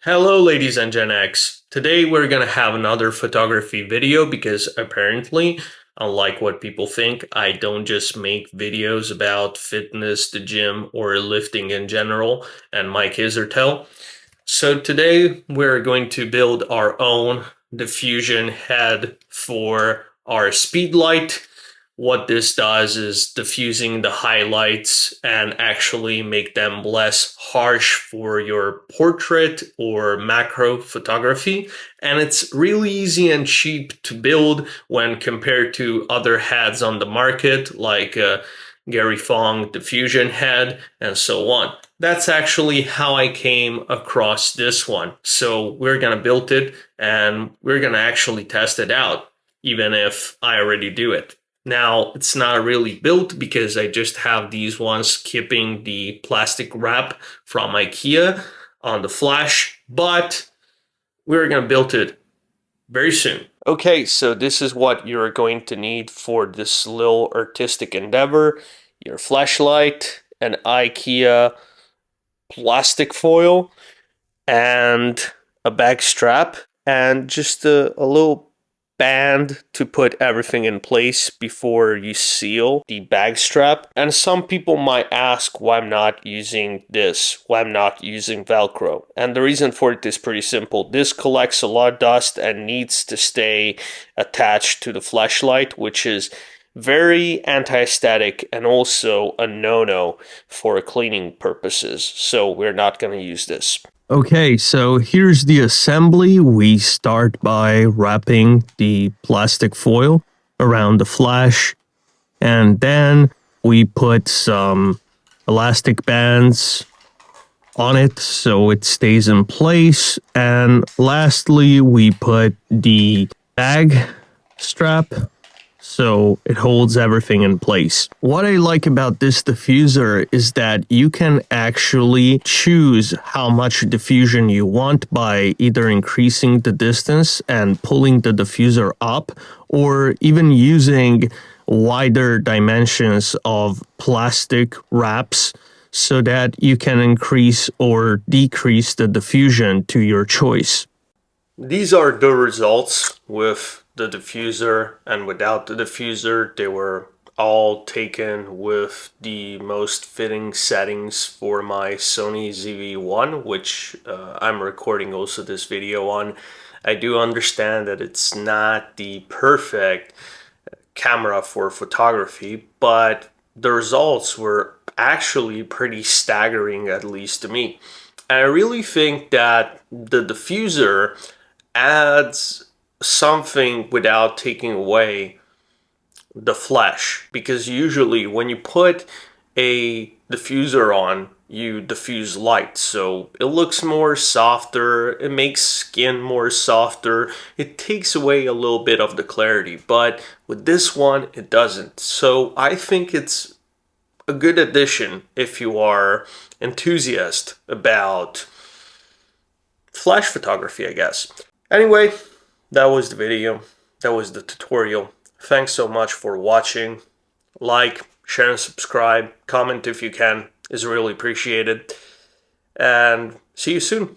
Hello ladies and Gen X. Today we're gonna have another photography video because apparently, unlike what people think, I don't just make videos about fitness, the gym, or lifting in general, and my kids are tell. So today we're going to build our own diffusion head for our speed light. What this does is diffusing the highlights and actually make them less harsh for your portrait or macro photography. And it's really easy and cheap to build when compared to other heads on the market like Gary Fong diffusion head and so on. That's actually how I came across this one. So we're gonna build it and we're gonna actually test it out, even if I already do it. Now, it's not really built because I just have these ones keeping the plastic wrap from IKEA on the flash, but we're gonna build it very soon. Okay, so this is what you're going to need for this little artistic endeavor. Your flashlight, an IKEA plastic foil, and a bag strap, and just a little band to put everything in place before you seal the bag strap. And some people might ask why I'm not using this, why I'm not using Velcro. And the reason for it is pretty simple. This collects a lot of dust and needs to stay attached to the flashlight, which is very anti-static and also a no-no for cleaning purposes. So we're not going to use this. Okay, so here's the assembly. We start by wrapping the plastic foil around the flash, and then we put some elastic bands on it so it stays in place. And lastly, we put the bag strap so it holds everything in place. What I like about this diffuser is that you can actually choose how much diffusion you want by either increasing the distance and pulling the diffuser up, or even using wider dimensions of plastic wraps so that you can increase or decrease the diffusion to your choice. These are the results with the diffuser and without the diffuser. They were all taken with the most fitting settings for my Sony ZV-1, which I'm recording also this video on. I do understand that it's not the perfect camera for photography, but the results were actually pretty staggering, at least to me. And I really think that the diffuser adds something without taking away the flash, because usually when you put a diffuser on, you diffuse light, so it looks more softer, it makes skin more softer, it takes away a little bit of the clarity, but with this one it doesn't. So I think it's a good addition if you are enthusiast about flash photography, I guess. Anyway, that was the video, that was the tutorial. Thanks so much for watching. Like, share and subscribe, comment if you can, is really appreciated. And see you soon.